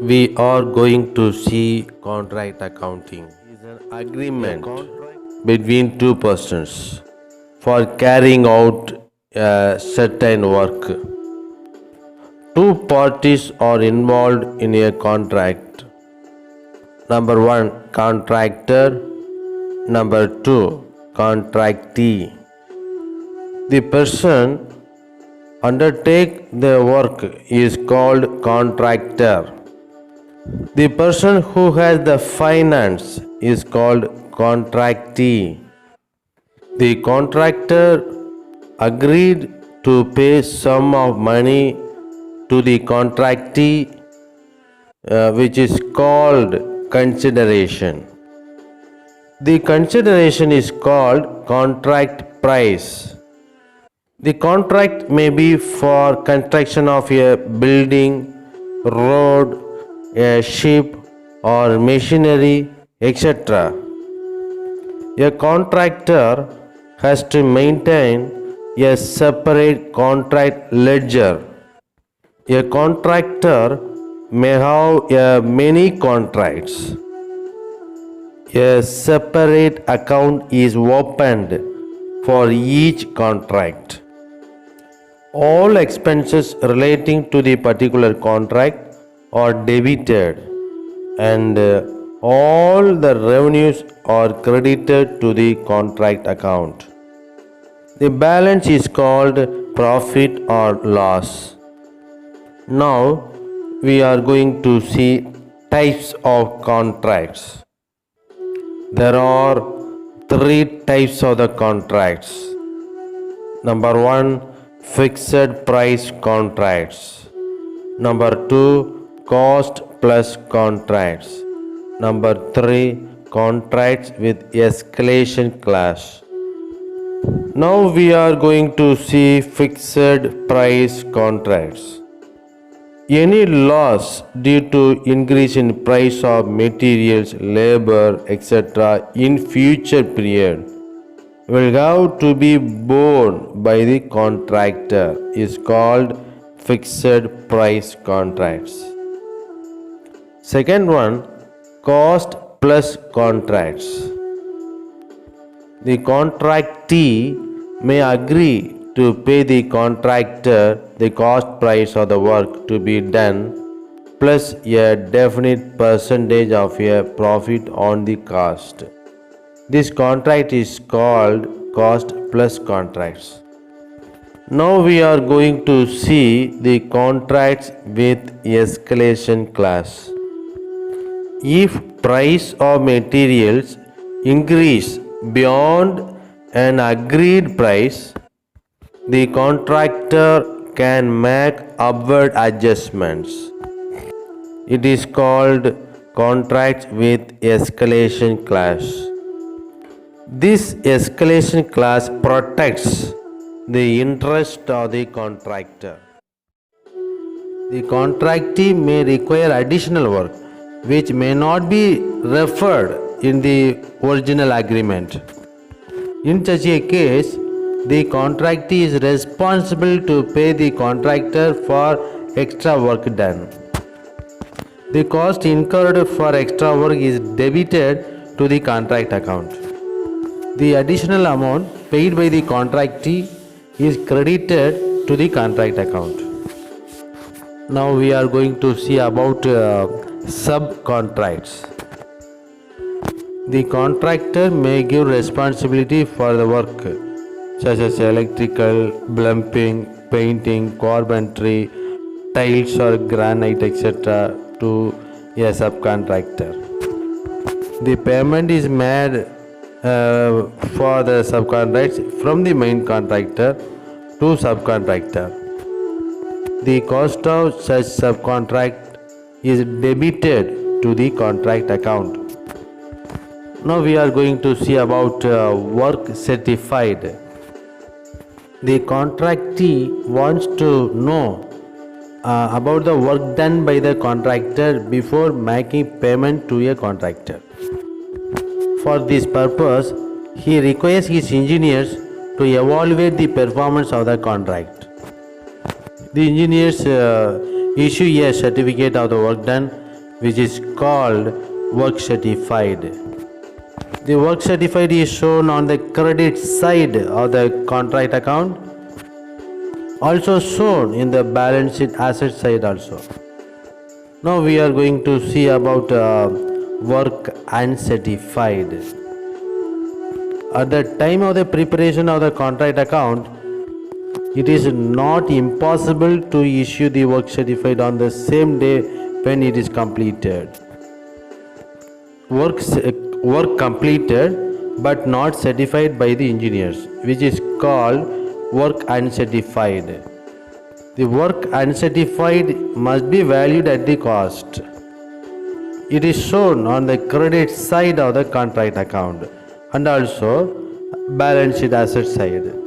We are going to see contract accounting. It is an agreement between two persons for carrying out a certain work. Two parties are involved in a contract. Number one, contractor. Number two, contractee. The person undertake the work is called contractor. The person who has the finance is called contractee. The contractor agreed to pay sum of money to the contractee, which is called consideration. The consideration is called contract price. The contract may be for construction of a building, road, a ship or machinery, etc. A contractor has to maintain a separate contract ledger. A contractor may have many contracts. A separate account is opened for each contract. All expenses relating to the particular contract are debited and all the revenues are credited to the contract account. The balance is called profit or loss. Now we are going to see types of contracts. There are three types of the contracts. Number one, fixed price contracts. Number two, cost plus contracts. Number three, contracts with escalation clause. Now we are going to see fixed price contracts. Any loss due to increase in price of materials, labor, etc. in future period will have to be borne by the contractor is called fixed price contracts. Second one, cost plus contracts. The contractee may agree to pay the contractor the cost price of the work to be done plus a definite percentage of a profit on the cost. This contract is called cost plus contracts. Now we are going to see the contracts with escalation clause. If price of materials increase beyond an agreed price, the contractor can make upward adjustments. It is called contracts with escalation clause. This escalation clause protects the interest of the contractor. The contractee may require additional work which may not be referred in the original agreement. In such a case, the contractee is responsible to pay the contractor for extra work done. The cost incurred for extra work is debited to the contract account. The additional amount paid by the contractee is credited to the contract account. Now we are going to see about subcontracts. The contractor may give responsibility for the work such as electrical, plumbing, painting, carpentry, tiles or granite, etc. to a subcontractor. The payment is made for the subcontracts from the main contractor to subcontractor. The cost of such subcontract is debited to the contract account. Now we are going to see about work certified. The contractee wants to know about the work done by the contractor before making payment to a contractor. For this purpose, he requires his engineers to evaluate the performance of the contract. The engineers issue a certificate of the work done which is called work certified. The work certified is shown on the credit side of the contract account, also shown in the balance sheet asset side also. Now we are going to see about work uncertified. At the time of the preparation of the contract account, it is not impossible to issue the work certified on the same day when it is completed. Work completed but not certified by the engineers, which is called work uncertified. The work uncertified must be valued at the cost. It is shown on the credit side of the contract account and also balance sheet asset side.